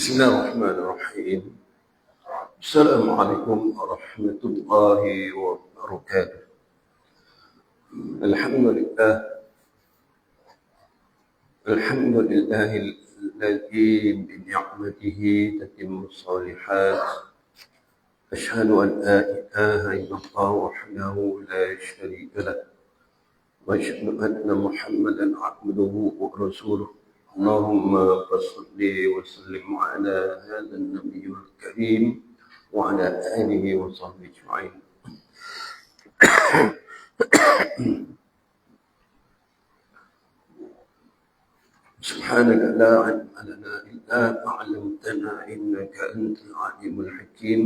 بسم الله الرحمن الرحيم. السلام عليكم ورحمة الله وبركاته. الحمد لله الذي بنعمته تتم الصالحات. أشهد أن لا إله إلا الله وحده لا شريك له، وأشهد أن محمدا عبده ورسوله. اللهم صل وسلم على هذا النبي الكريم وعلى آله وصحبه أجمعين. سبحانك لا علم لنا إلا ما علمتنا إنك أنت العليم الحكيم.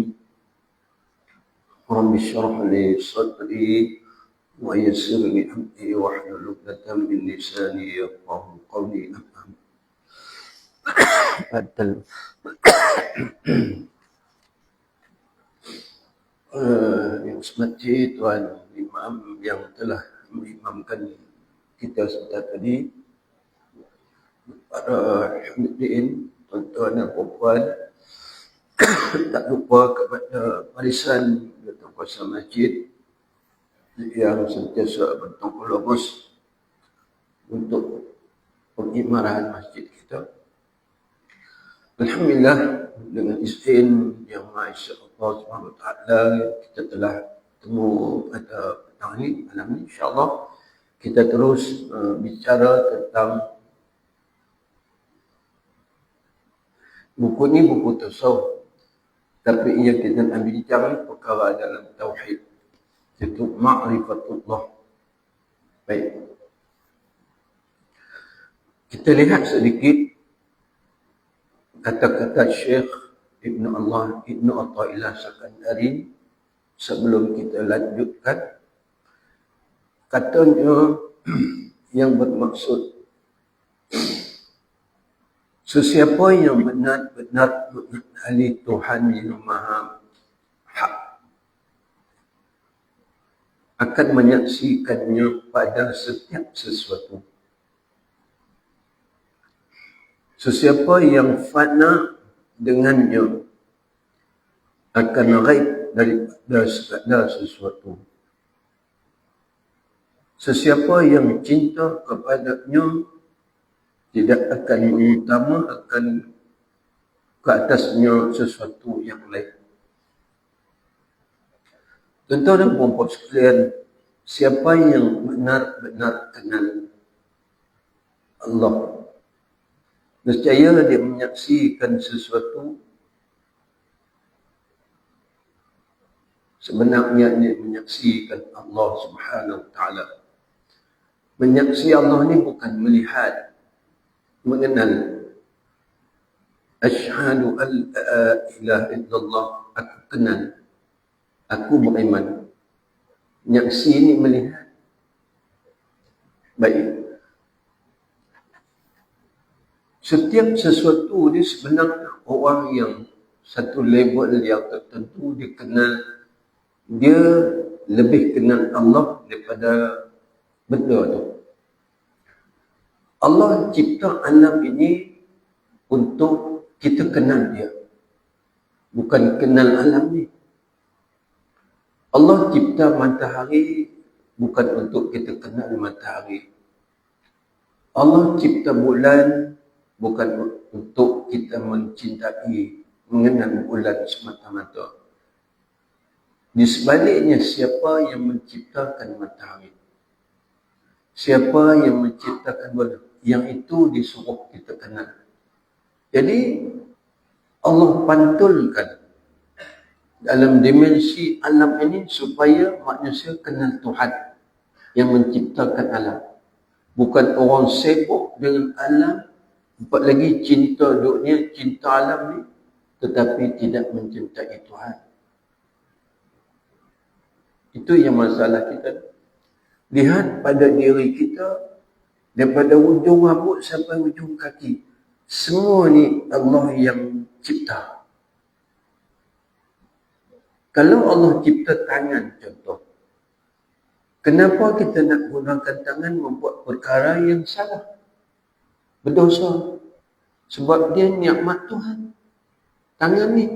رب اشرح لي صدري ويسر لي أمري واحلل عقدة من لساني يفقهوا قولي. Yang semati Tuan Imam yang telah mengimamkan kita sebentar tadi, para hadirin, tuan-tuan dan puan-puan, tak lupa kepada barisan kuasa masjid yang sentiasa bertanggung lurus untuk pengimaran masjid kita. Alhamdulillah, dengan izin Yang Maha Esa Allah SWT, kita telah bertemu pada petang ini, malam ini, insyaAllah kita terus bicara tentang buku ni, buku tasawuf, tapi ia kita nak bincang perkara dalam tauhid, iaitu ma'rifatullah. Baik, kita lihat sedikit kata-kata Syekh Ibn Athaillah Sakandari sebelum kita lanjutkan. Katanya yang bermaksud, sesiapa yang benar-benar mengenali Tuhan yang Maha Hak akan menyaksikannya pada setiap sesuatu. Sesiapa yang fana dengannya akan ghaib daripada segala sesuatu. Sesiapa yang cinta kepadanya tidak akan mengutamakan ke atasnya sesuatu yang lain. Tuan-tuan dan puan-puan sekalian, siapa yang benar-benar kenal Allah, nescaya dia menyaksikan sesuatu sebenarnya dia menyaksikan Allah Subhanahu Wa Taala. Menyaksi Allah ni bukan melihat, mengenal. Asyhadu an la ilaha illallah, aku kenal, aku beriman. Menyaksi ni melihat. Baik, setiap sesuatu ni sebenarnya orang yang satu level yang tertentu dia kenal, dia lebih kenal Allah daripada benda tu. Allah cipta alam ini untuk kita kenal dia, bukan kenal alam ni. Allah cipta matahari bukan untuk kita kenal matahari. Allah cipta bulan bukan untuk kita mencintai, mengenal bulan semata-mata. Di sebaliknya, siapa yang menciptakan matahari, siapa yang menciptakan bulan, yang itu disuruh kita kenal. Jadi Allah pantulkan dalam dimensi alam ini supaya manusia kenal Tuhan yang menciptakan alam. Bukan orang sibuk dengan alam, empat lagi cinta dunia, cinta alam ni, tetapi tidak mencintai Tuhan. Itu yang masalah kita. Lihat pada diri kita, daripada ujung rambut sampai ujung kaki, semua ni Allah yang cipta. Kalau Allah cipta tangan contoh, kenapa kita nak gunakan tangan membuat perkara yang salah, berdosa? Sebab dia nikmat Tuhan. Tangan ni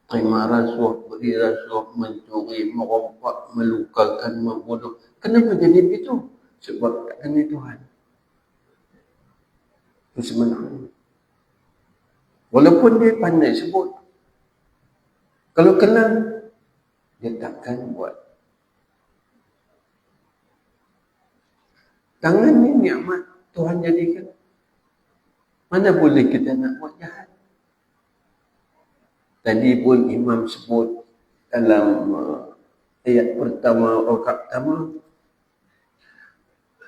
terima rasuah, beri rasuah, mencuri, merompak, melukakan, membunuh. Kenapa jadi begitu? Sebab tak kenal Tuhan. Itu sebenarnya. Walaupun dia pandai sebut, kalau kenal, dia takkan buat. Tangan ni nikmat Tuhan jadikan. Mana boleh kita nak buat jahat? Tadi pun Imam sebut dalam ayat pertama, rakaat pertama,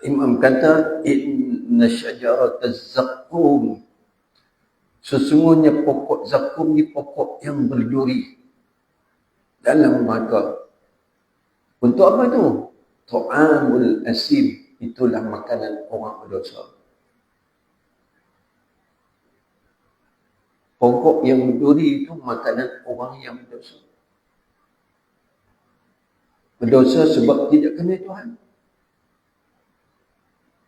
Imam kata, inna syajarataz zaqqum. Sesungguhnya pokok zakum ni pokok yang berduri dalam neraka. Untuk apa tu? Ta'amul asim. Itulah makanan orang berdosa. Pokok yang berduri itu makanan orang yang berdosa. Berdosa sebab tidak kenal Tuhan.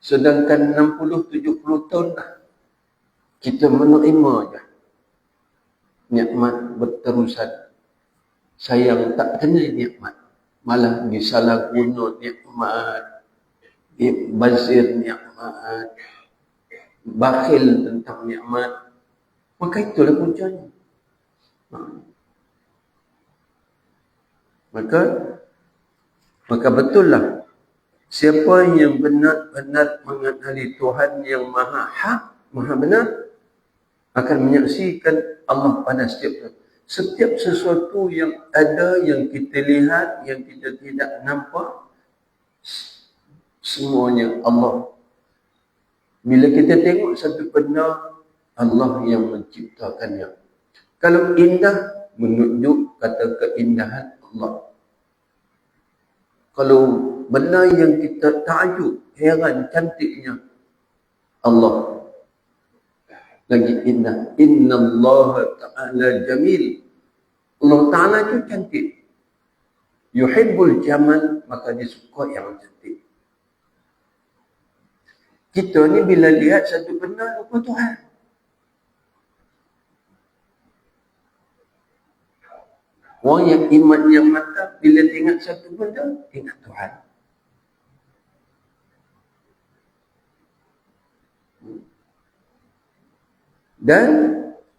Sedangkan 60-70 tahun dah kita menerima je nikmat berterusan. Sayang tak kenal nikmat, malah disalah guna nikmat, bazir nikmat, bakhil tentang nikmat. Maka itulah puncanya. Maka betullah, siapa yang benar-benar mengenali Tuhan yang maha hak, maha benar, akan menyaksikan Allah pada setiap sesuatu yang ada, yang kita lihat, yang kita tidak nampak, semuanya Allah. Bila kita tengok satu benda, Allah yang menciptakannya. Kalau indah, menunjuk kata keindahan Allah. Kalau benda yang kita takjub, heran cantiknya, Allah lagi indah. Inna Allah Ta'ala jamil. Allah Ta'ala itu cantik. Yuhibbul jamal, maka dia suka yang cantik. Kita ni bila lihat satu benda, lupa Tuhan. Orang yang iman yang mantap, bila ingat satu benda, ingat Tuhan. Dan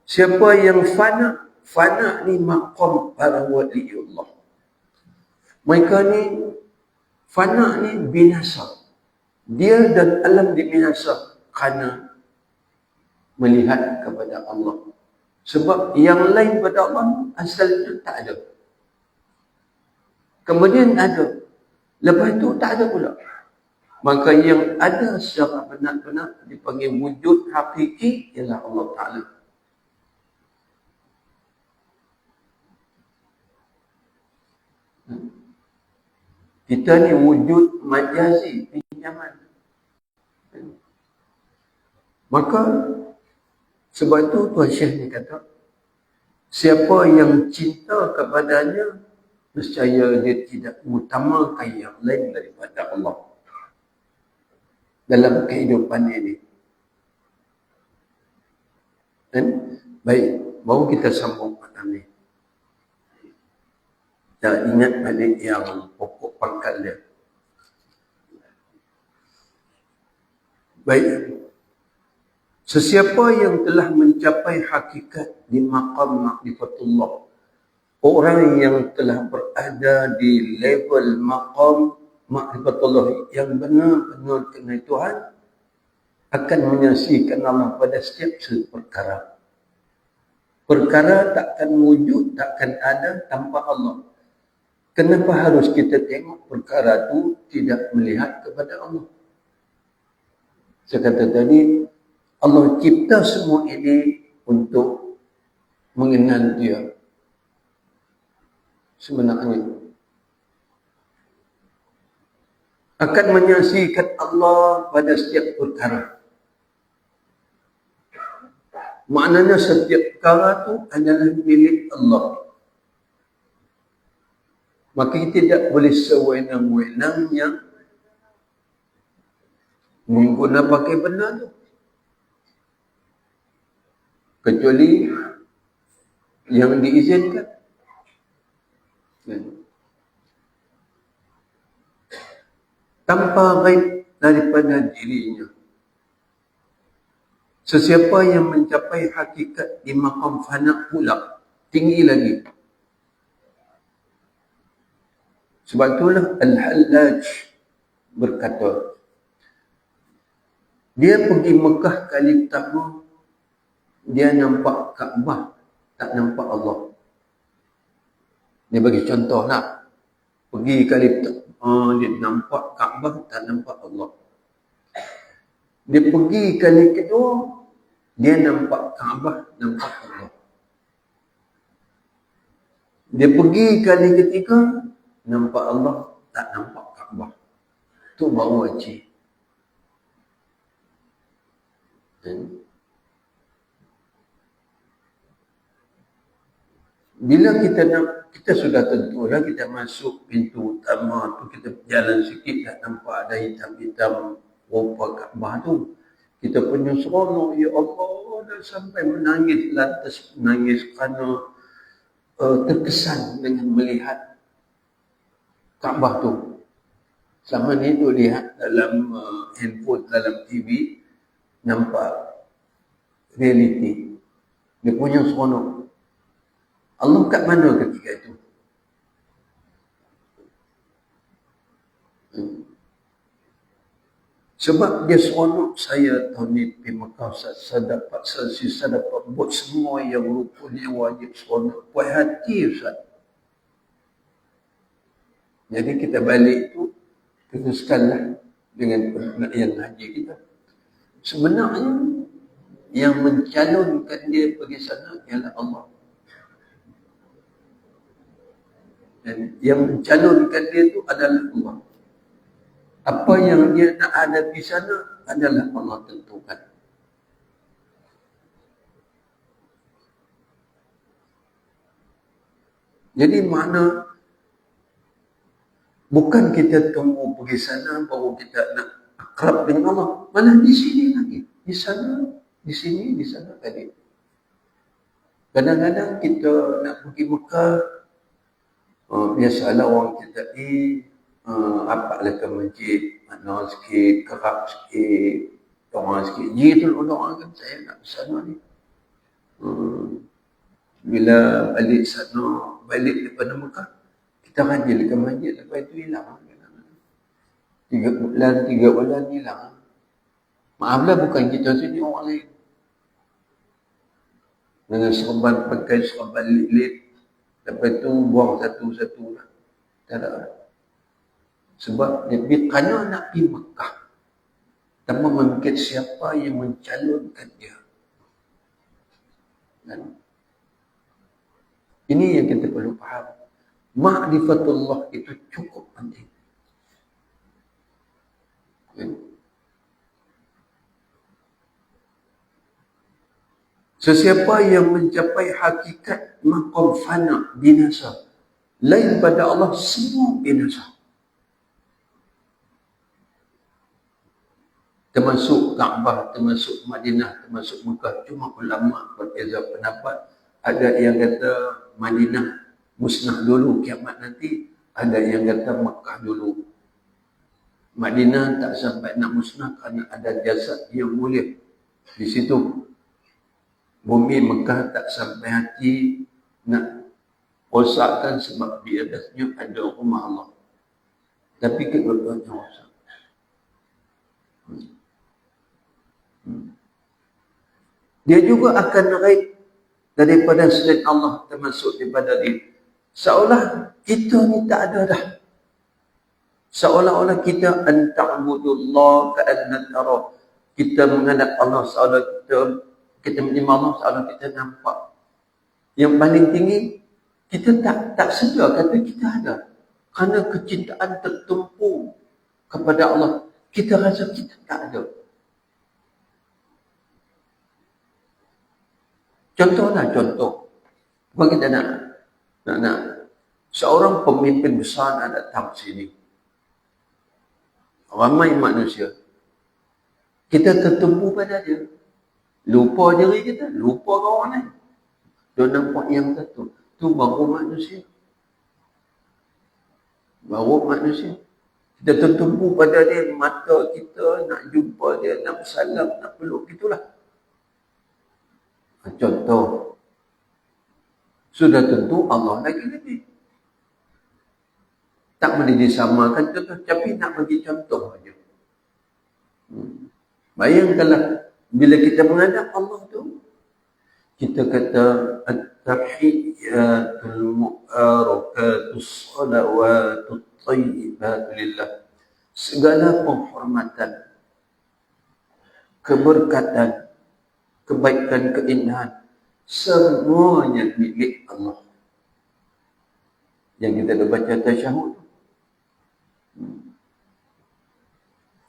siapa yang fana ni maqam para waliullah. Mereka ni, fana ni binasa. Dia dan alam dibinasa kerana melihat kepada Allah. Sebab yang lain pada Allah asal itu tak ada. Kemudian ada. Lepas itu tak ada pula. Maka yang ada secara benar-benar dipanggil wujud hakiki ialah Allah Ta'ala. Kita ni wujud majazi, pinjaman. Maka sebab itu Tuan Syekh ni kata, siapa yang cinta kepadanya, nescaya dia tidak mengutamakan yang lain daripada Allah dalam kehidupan ini. Dan baik, baru kita sambung malam ni. Dan ingat balik yang pokok pangkal dia. Baik. Sesiapa yang telah mencapai hakikat di maqam ma'rifatullah, orang yang telah berada di level maqam ma'rifatullah yang benar-benar kenal Tuhan, akan menyaksikan Allah pada setiap perkara. Perkara takkan wujud, takkan ada tanpa Allah. Kenapa harus kita tengok perkara itu tidak melihat kepada Allah? Saya kata tadi, Allah cipta semua ini untuk mengenal Dia. Sebenarnya akan menyaksikan Allah pada setiap perkara. Maknanya setiap perkara itu adalah milik Allah. Maka kita tidak boleh sewenang-wenangnya menggunakan pakai benda itu. Kecuali yang diizinkan. Tanpa ghaib daripada dirinya. Sesiapa yang mencapai hakikat di maqam fana pula, tinggi lagi. Sebab itulah Al-Hallaj berkata, dia pergi Mekah kali pertama, dia nampak Kaabah, tak nampak Allah. Dia bagi contoh lah. Pergi kali pertama, dia nampak Kaabah, tak nampak Allah. Dia pergi kali kedua, dia nampak Kaabah, nampak Allah. Dia pergi kali ketiga, nampak Allah, tak nampak Kaabah. Itu baru wajib. Bila kita sudah tentulah kita masuk pintu utama tu, kita berjalan sikit dah nampak ada hitam-hitam rupa Kaabah tu. Kita punya seronok, ya Allah, dah sampai menangis, lantas menangis kerana terkesan dengan melihat Kaabah tu. Sama ni tu lihat dalam handphone, dalam TV, nampak realiti. Dia punya seronok. Allah kat mana ketika itu? Sebab dia seronok, saya tahun ni pergi Mekah, saya dapat buat semua yang rupanya wajib, seronok. Puas hati, Ustaz. Jadi kita balik tu, teruskanlah dengan yang haji kita. Sebenarnya, yang mencalonkan dia pergi sana ialah Allah. Dan yang mencalonkan dia itu adalah Allah. Apa yang dia nak hadapi sana adalah Allah tentukan. Jadi mana bukan kita tunggu pergi sana baru kita nak akrab dengan Allah. Malah di sini lagi. Di sana, di sini, di sana tadi. Kadang-kadang kita nak pergi Mekah, biasalah orang kita rapatlah ke masjid, mana sikit, kerap sikit, doa sikit. Gitu doa kan, saya nak ke sana ni. Bila balik sana, balik daripada Mekah, kita rajin ke masjid, lepas itu hilang. 3 bulan hilang. Maaflah, bukan kita sini, orang lain. Dengan serban, pakai serban lit-lit, lepas itu buang satu-satu lah. Tak ada. Sebab dia kerana nak pergi Mekah, tanpa memikir siapa yang mencalonkan dia. Dan ini yang kita perlu faham. Ma'rifatullah itu cukup penting. Sesiapa yang mencapai hakikat maqam fana, binasa. Lain pada Allah, semua binasa. Termasuk Kaabah, termasuk Madinah, termasuk Mekah. Cuma ulama berbeza pendapat. Ada yang kata Madinah musnah dulu kiamat nanti. Ada yang kata Mekah dulu. Madinah tak sampai nak musnah kerana ada jasad yang mulia di situ. Bumi Mekah tak sampai hati nak rosakkan sebab di atasnya ada rumah Allah. Tapi kedua-duanya rosak. Dia juga akan raib daripada selain Allah, termasuk daripada dia. Seolah kita ni tak ada dah. Seolah-olah kita anta'budullah ka'anna tara. Kita menghadap Allah seolah kita menyembah Allah seolah kita nampak. Yang paling tinggi, kita tak sedar kata kita ada. Kerana kecintaan tertumpu kepada Allah, kita rasa kita tak ada. Contoh. Bukan kita nak seorang pemimpin besar nak datang sini. Ramai manusia. Kita tertumpu pada dia. Lupa diri kita, lupa orang lain. Dia nampak yang satu. Tu baru manusia. Baru manusia. Kita tertumpu pada dia, mata kita nak jumpa dia, nak bersalam, nak peluk, gitulah. Contoh. Sudah tentu Allah lagi lebih. Tak boleh disamakan contoh, tapi nak bagi contoh saja. Bayangkanlah bila kita menghadap Allah tu, kita kata at-tahiyyatul mubarakatus salawatut thayyibat lillah. Segala penghormatan, keberkatan, kebaikan, keindahan, semuanya milik Allah. Yang kita dah baca tasyahud.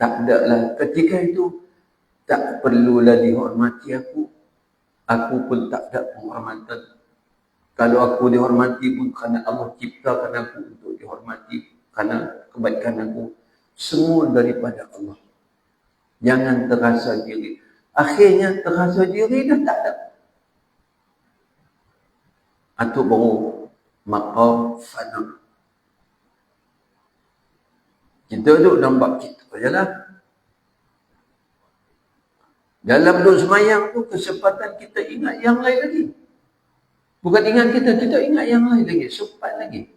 Tak ada lah. Ketika itu, tak perlulah dihormati aku. Aku pun tak ada penghormatan. Kalau aku dihormati pun kerana Allah ciptakan aku untuk dihormati. Kerana kebaikan aku. Semua daripada Allah. Jangan terasa diri. Akhirnya terasa diri dah tak ada. Atau baru maqam fana. Kita duduk dalam bab kita je lah. Dalam duduk semayang tu, kesempatan kita ingat yang lain lagi. Bukan ingat kita ingat yang lain lagi. Sempat lagi.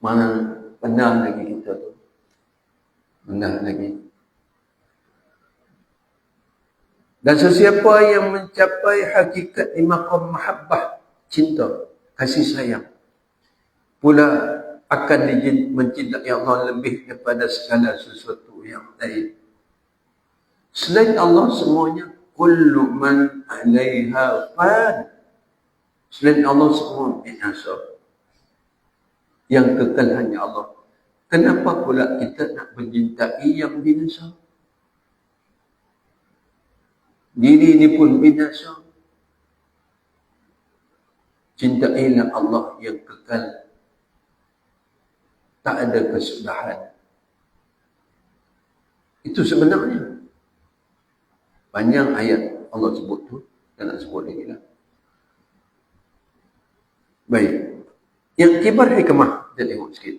Mana benar lagi kita tu. Benar lagi. Dan sesiapa yang mencapai hakikat di maqam mahabbah, cinta, kasih sayang, pula akan mencintai Allah lebih daripada segala sesuatu yang lain. Selain Allah semuanya kullu man 'alaiha fan. Selain Allah semua binasa. Yang kekal hanya Allah. Kenapa pula kita nak mencintai yang binasa? Diri ini pun binasa. Cintailah Allah yang kekal. Tak ada kesudahan. Itu sebenarnya. Panjang ayat Allah sebut tu. Dan nak sebut lagi lah. Baik. Yang kibar hikmah, kita tengok sikit.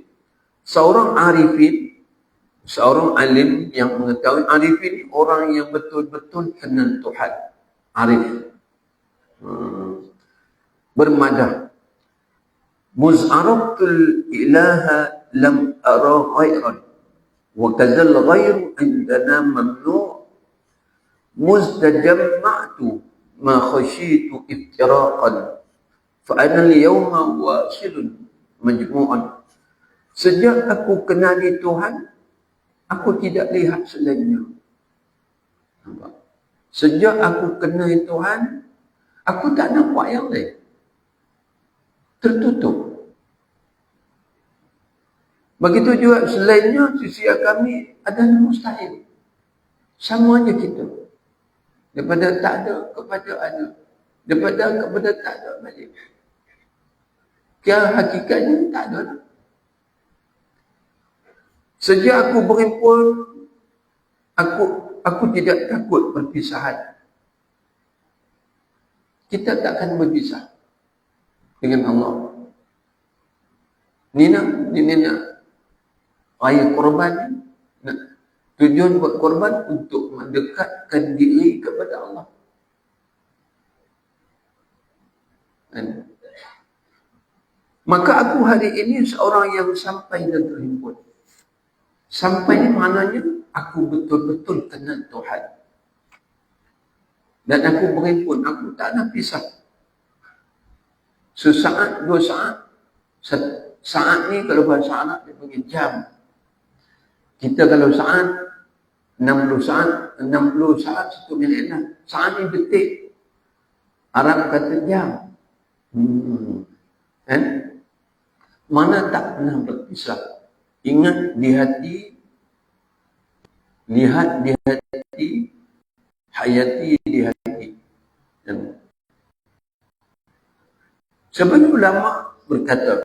Seorang arifin, seorang alim yang mengetahui, arifin orang yang betul-betul kenal Tuhan. Arif. Bermadah. Muz'arabtul ilaha lam ara ghairan. Wa kazal ghairu indana mamnu' muztajamma'tu ma khashitu iftiraqan. Fa'ana al-yawma wasilun majmu'an. Sejak aku kenali Tuhan, aku tidak lihat selainnya. Nampak? Sejak aku kenali Tuhan, aku tak nampak yang lain. Tertutup. Begitu juga selainnya, sisi kami adalah mustahil. Samanya kita. Daripada tak ada kepada ada. Daripada kepada tak ada balik. Kira hakikatnya tak ada lah. Sejak aku berhimpun, aku tidak takut perpisahan. Kita takkan berpisah dengan Allah. Ni nak raya korban. Tujuan buat korban untuk mendekatkan diri kepada Allah. Maka aku hari ini seorang yang sampai dan terhimpun. Sampai ni maknanya aku betul-betul kenal Tuhan. Dan aku berhimpun, aku tak nak pisah. Sesaat, 2 saat. Saat ni kalau bahasa Arab dia panggil jam. Kita kalau saat 60 saat 1 minit lah. Saat ni detik. Arab kata jam. Mana tak pernah berpisah. Ingat di hati, lihat di hati, hayati di hati. Sebagai ulama berkata,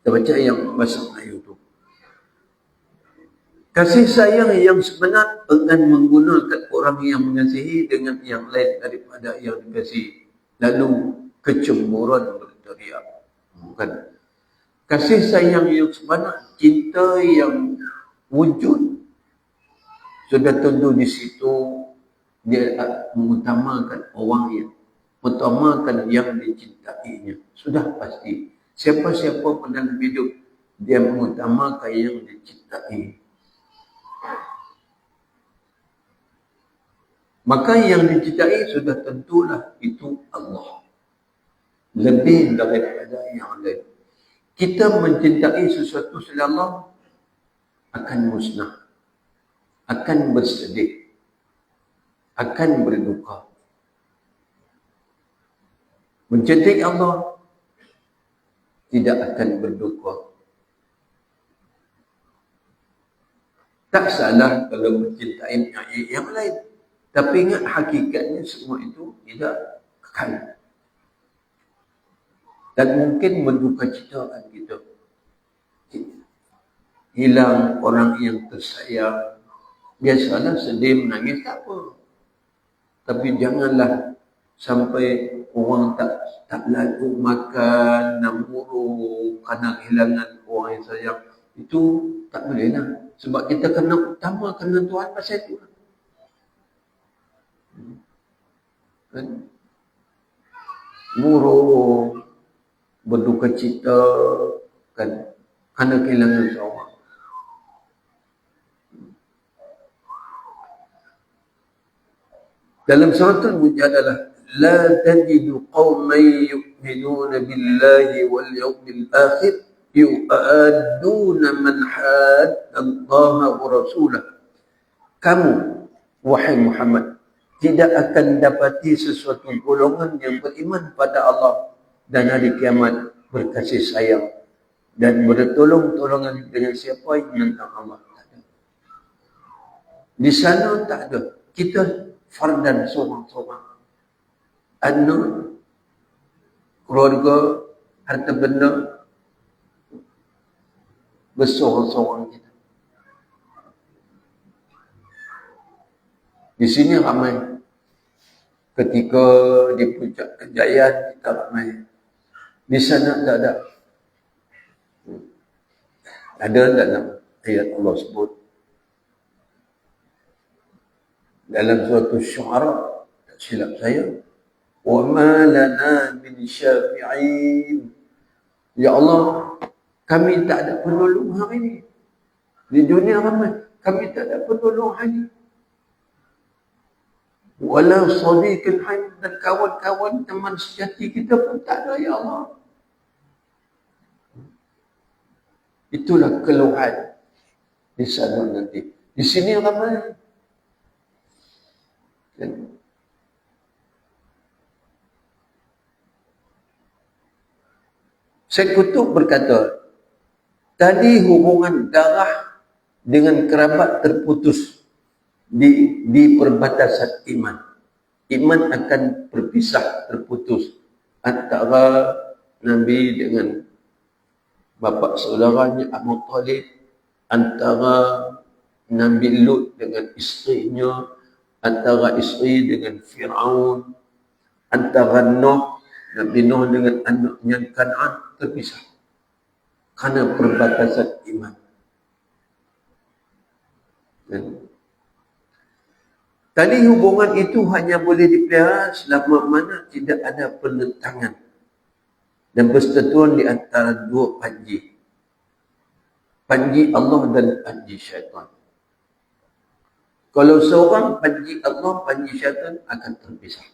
kita baca yang bahasa Melayu tu. Kasih sayang yang sebenar enggan menggunakan orang yang mengasihi dengan yang lain daripada yang dikasihi. Lalu kecemburuan berteriak. Bukan. Kasih sayang yang sebenar, cinta yang wujud, sudah tentu di situ dia mengutamakan orang yang mengutamakan yang dicintainya. Sudah pasti. Siapa-siapa pun dalam hidup, dia mengutamakan yang dicintai. Maka yang dicintai sudah tentulah itu Allah. Lebih daripada yang lain. Kita mencintai sesuatu selain Allah akan musnah, akan bersedih, akan berduka. Mencintai Allah tidak akan berduka. Tak salah kalau mencintai yang lain. Tapi ingat hakikatnya semua itu tidak kekal. Dan mungkin menduka citakan kita. Hilang orang yang tersayang. Biasalah sedih menangis tak apa. Tapi janganlah sampai orang tak lalu makan, namuru kerana kehilangan orang yang sayang. Itu tak boleh lah. Sebab kita kena utamakan Tuhan pasal itu. Kan? Murung, berduka cita, kan? Kerana kehilangan seorang. Dalam surah Al-Mujadalah, la tajidu qawman yu'minuna billahi wal yawmil akhir yu'aduna man hadda Allah wa rasulah. Kamu, wahai Muhammad, tidak akan dapati sesuatu golongan yang beriman pada Allah dan hari kiamat, berkasih sayang dan bertolong-tolongan dengan siapa yang menentang Allah. Di sana tak ada. Kita fardan seorang-seorang. Anak, keluarga, harta benda, berseorang-seorang kita. Di sini ramai. Ketika di puncak kejayaan kita ramai. Di sana tak ada. Ada dalam ayat Allah sebut. Dalam suatu syuara, tak silap saya. وَمَا لَنَا مِنْ شَافِعِينَ. Ya Allah, kami tak ada penolong hari ini. Di dunia ramai, kami tak ada penolong hari ini. Wala sadiqin hamid, dan kawan-kawan teman sejati kita pun tak ada, ya Allah. Itulah keluhan di sana nanti. Di sini ramai. Dan Syekh Qutb berkata, tadi hubungan darah dengan kerabat terputus di perbatasan iman. Iman akan berpisah, terputus antara Nabi dengan bapa saudaranya Abu Talib, antara Nabi Lut dengan isterinya, antara isteri dengan Fir'aun, antara Nabi Nuh dengan anaknya Kan'an, terpisah kerana perbatasan iman. Tali hubungan itu hanya boleh dipelihara selama mana tidak ada penentangan dan persetujuan di antara dua panji. Panji Allah dan panji syaitan. Kalau seorang panji Allah, panji syaitan akan terpisah.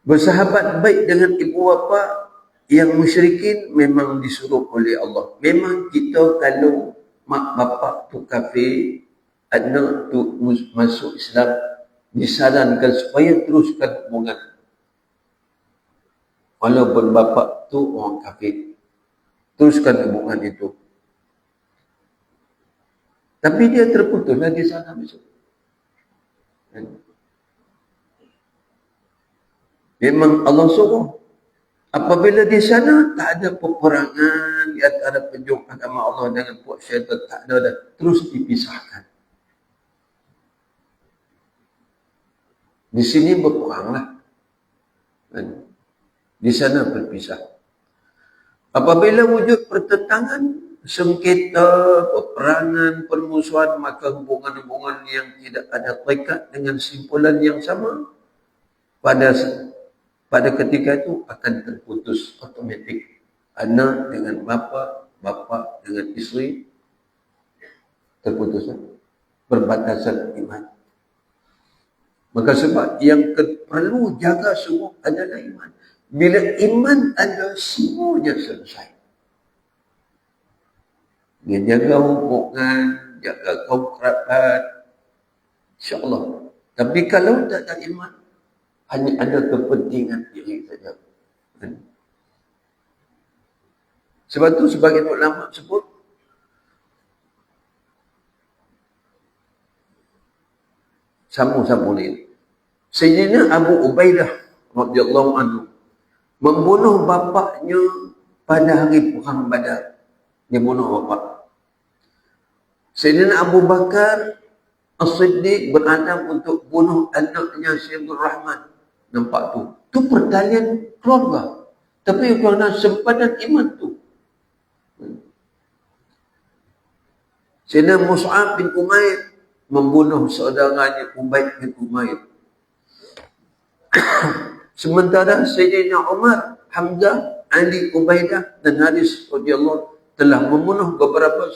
Bersahabat baik dengan ibu bapa yang musyrikin memang disuruh oleh Allah. Memang kita kalau mak bapak tu kafir, anak tu masuk Islam, disarankan supaya teruskan hubungan. Walaupun bapak tu orang kafir, teruskan hubungan itu. Tapi dia terputuslah di sana besok. Memang Allah suruh. Apabila di sana tak ada peperangan di antara pejuang agama Allah dengan puak syaitan, tak ada dah. Terus dipisahkan. Di sini berperanglah. Di sana berpisah. Apabila wujud pertentangan, sengketa, peperangan, permusuhan, maka hubungan-hubungan yang tidak ada terikat dengan simpulan yang sama pada ketika itu akan terputus automatik. Anak dengan bapa, bapa dengan isteri, terputus. Perbatasan iman. Maka sebab yang perlu jaga semua adalah iman. Bila iman ada, semuanya selesai. Dia jaga hubungan, jaga kaum kerabat, insyaAllah. Tapi kalau tak ada iman, hanya ada kepentingan diri saja. Sebab tu sebagian ulama sebut, sambung-sambung ni. Sayyidina Abu Ubaidah radhiyallahu anhu membunuh bapaknya pada hari perang Badar. Dia bunuh bapak. Sayyidina Abu Bakar As-Siddiq beradab untuk bunuh anaknya Syaikhul Rahman. Nampak tu? Tu pertalian keluarga. Tapi kerana sempadan iman tu. Sayyidina Mus'ab bin Umair membunuh saudaranya Ubaid bin Umair. Sementara Sayyidina Umar, Hamzah, Ali, Ubaidah dan Haris radhiyallahu telah membunuh beberapa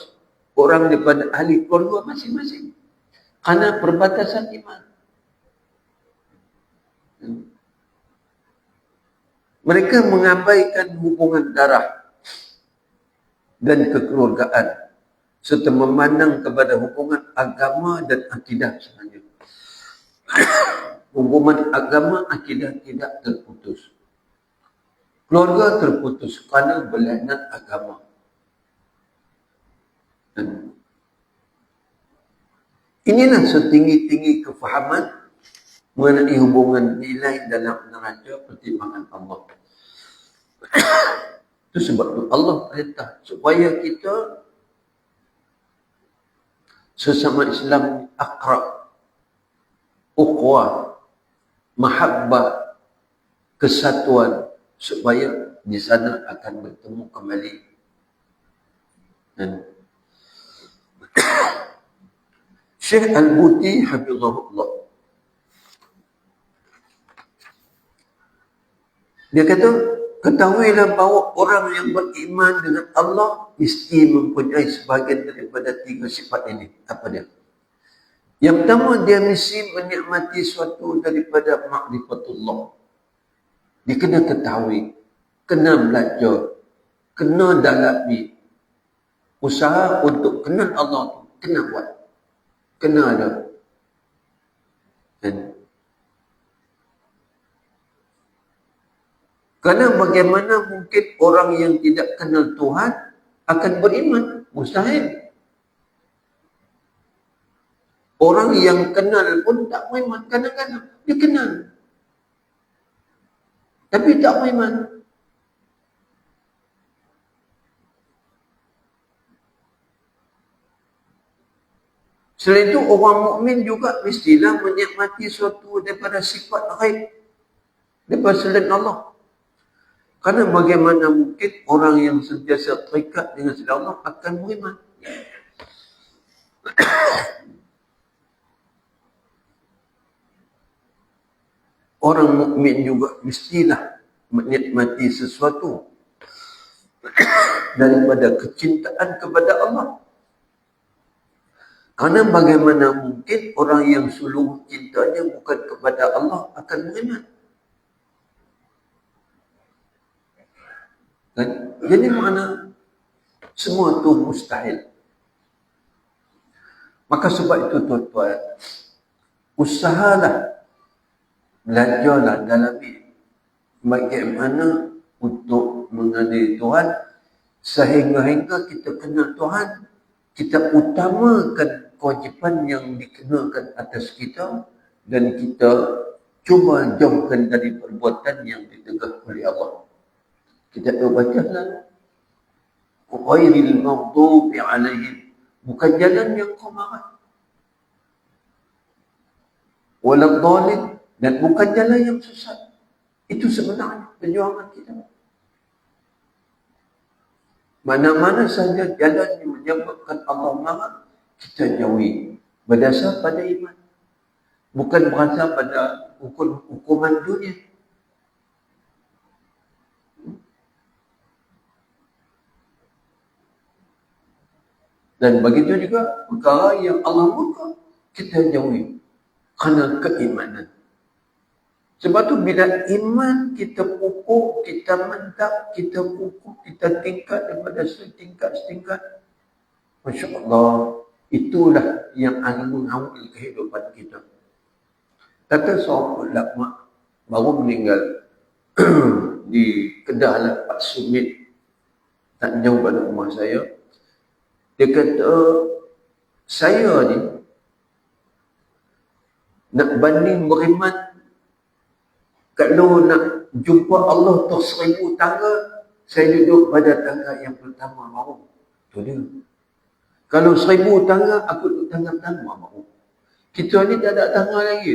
orang daripada ahli keluarga masing-masing. Kerana perbatasan iman. Mereka mengabaikan hubungan darah dan kekeluargaan serta memandang kepada hubungan agama dan akidah sahaja. Hubungan agama, akidah tidak terputus. Keluarga terputus kerana berlainan agama. Inilah setinggi-tinggi kefahaman mengenai hubungan nilai dalam neraca pertimbangan Allah. Itu sebab tu Allah perintah supaya kita sesama Islam akrab, ukhuwah, mahabbah, kesatuan, supaya di sana akan bertemu kembali. Dan Syekh Al-Buti hafizahullah, dia kata, ketahuilah bahawa orang yang beriman dengan Allah mesti mempunyai sebahagian daripada 3 sifat ini. Apa dia? Yang pertama, dia mesti menikmati suatu daripada ma'rifatullah. Dia kena ketahui, kena belajar, kena dalami. Usaha untuk kenal Allah tu kena buat. Kena ada. Kerana bagaimana mungkin orang yang tidak kenal Tuhan akan beriman? Mustahil. Orang yang kenal pun tak beriman. Kadang-kadang dia kenal, tapi tak beriman. Selain itu, orang mukmin juga mestilah menikmati suatu daripada sifat ghaib daripada selain Allah. Kerana bagaimana mungkin orang yang sentiasa terikat dengan selain Allah akan beriman? Orang mukmin juga mestilah menikmati sesuatu daripada kecintaan kepada Allah. Kerana bagaimana mungkin orang yang seluruh cintanya bukan kepada Allah akan beriman? Kan? Jadi mana semua itu mustahil. Maka sebab itu tuan-tuan, usahalah, belajarlah, dalami bagaimana untuk mengenali Tuhan sehingga kita kenal Tuhan, kita utamakan kewajipan yang dikenakan atas kita dan kita cuba jauhkan dari perbuatan yang ditegah oleh Allah. Kita baca lah. Ghairil maghdubi alaihim. Bukan jalan yang kau marah. Waladhdallin. Dan bukan jalan yang sesat. Itu sebenarnya perjuangan kita. Mana-mana saja jalan yang menyebabkan Allah marah, kita jauhi. Berdasar pada iman. Bukan berdasar pada hukuman dunia. Dan begitu juga perkara yang Allah murka, kita jauhi. Kerana keimanan. Sebab tu bila iman kita pupuk, kita mantap, kita pupuk, kita tingkat daripada setingkat-setingkat. Masya Allah, itulah yang akan mengawal kehidupan kita. Kata seorang ulama baru meninggal di Kedah lah, Pak Sumit, tak jauh pada rumah saya. Dia kata, saya ni nak banding beriman, kalau nak jumpa Allah tu 1000 tangga, saya duduk pada tangga yang pertama baru. Tu dia. Kalau 1000 tangga, aku duduk tangga pertama baru. Kita ni tak ada tangga lagi.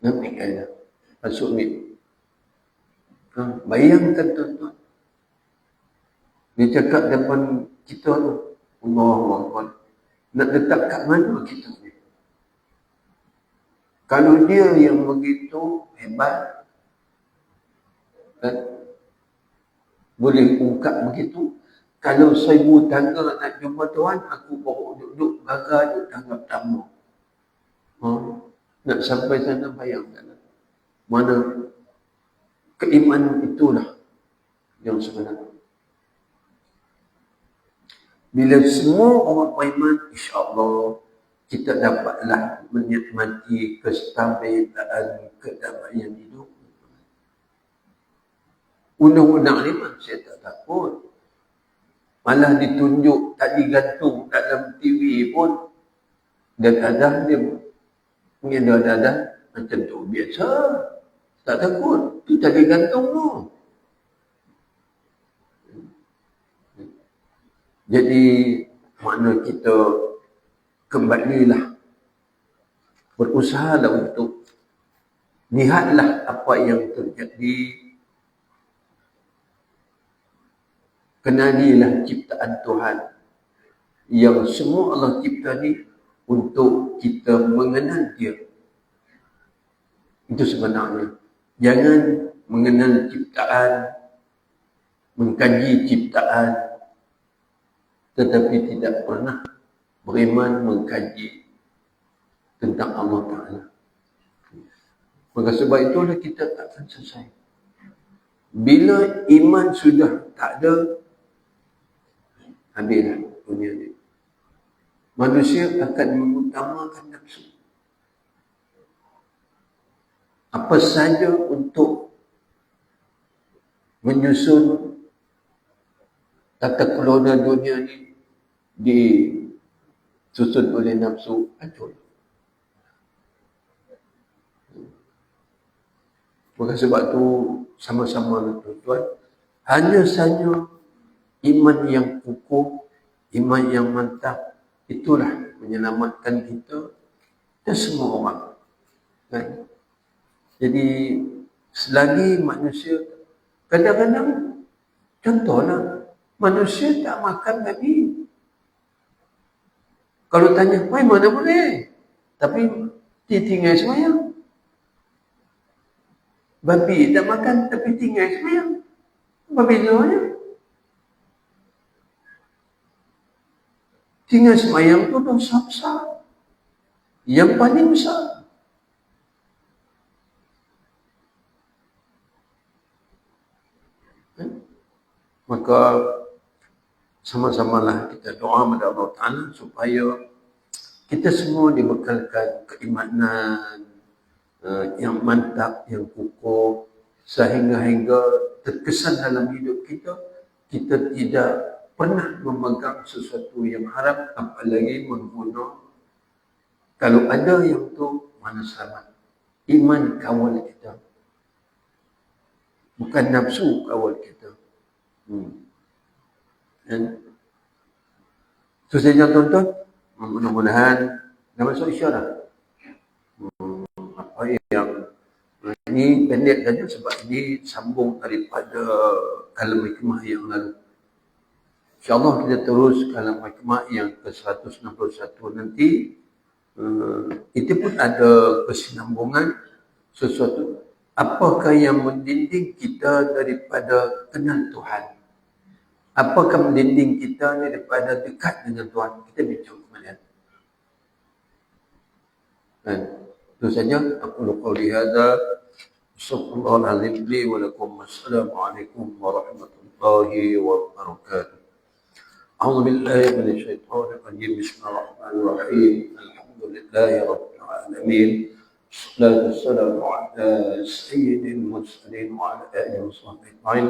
Nanti kaya. Masuk ni. Bayangkan tuan-tuan. Dia cakap depan kita tu, Allahu Akbar. Nak letak kat mana kita ni? Kalau dia yang begitu hebat dan boleh ungkap begitu, kalau 1000 tangga nak jumpa Tuhan, aku baru duduk baga di tangga pertama. Nak sampai sana bayangkan. Mana keimanan itulah yang sebenarnya. Bila semua orang beriman, insya-Allah kita dapatlah menikmati kestabilan, kedamaian hidup. Undang-undang ni saya tak takut. Malah ditunjuk, tak digantung dalam TV pun. Dan dadah dia mengira dadah macam tu biasa. Tak takut. Itu tak digantung tu. Jadi makna kita kembalilah, berusahalah untuk lihatlah apa yang terjadi, kenalilah ciptaan Tuhan yang semua Allah cipta ni untuk kita mengenal dia. Itu sebenarnya. Jangan mengenal ciptaan, mengkaji ciptaan, tetapi tidak pernah beriman mengkaji tentang Allah Ta'ala. Maka sebab itulah kita tak akan selesai. Bila iman sudah tak ada, habislah dunia ini. Manusia akan mengutamakan nafsu. Apa saja untuk menyusun tata kelola dunia ini disusun oleh nafsu, hancur. Maka sebab tu sama-sama tuan-tuan, hanya saja iman yang kukuh, iman yang mantap, itulah menyelamatkan kita dan semua orang. Kan? Jadi selagi manusia, kadang-kadang contohlah, manusia tak makan babi. Kalau tanya, why mana boleh? Tapi dia tinggal semayang. Babi tak makan tapi tinggal semayang. Babi semuanya. Tinggal semayang itu dosa besar. Yang paling besar. Maka sama-samalah kita doa kepada Allah Ta'ala supaya kita semua dibekalkan keimanan yang mantap, yang kukuh, sehingga terkesan dalam hidup kita, kita tidak pernah memegang sesuatu yang haram, apalagi mengguna. Kalau ada yang tu, mana selamat. Iman kawal kita. bukan nafsu kawal kita. Dan itu saja tuan-tuan. Mudah-mudahan dah masuk isyarat. Apa yang ini pendek saja sebab ini sambung daripada kalam hikmah yang lalu. InsyaAllah kita terus kalam hikmah yang ke-161 nanti. Itu pun ada kesinambungan sesuatu. Apakah yang mendinding kita daripada kenal Tuhan? Apakah mendinding kita ni daripada dekat dengan Tuhan? Kita bincang kemudian. Dan itu saja. Aku qauli hadza. Astagfirullahaladzim li wa lakum. Wassalamualaikum warahmatullahi wabarakatuh. A'udzu billahi minasy syaithanir rajim. Bismillahirrahmanirrahim. Alhamdulillahi rabbil alamin. Wassalatu wassalamu ala sayyidil mursalin wa ala alihi washabbihi ajma'in.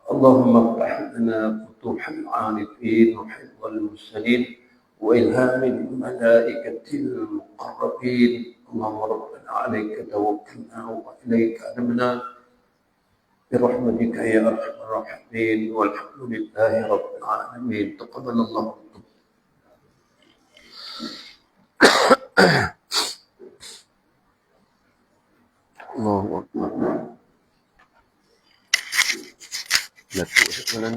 اللهم افتح لنا فتوح العارفين وحفظ المرسلين وإلهام الملائكة المقربين. اللهم ربنا عليك توكلنا وإليك أنبنا برحمتك يا أرحم الراحمين والحمد لله رب العالمين. تقبل الله منكم. الله أكبر. لا تقول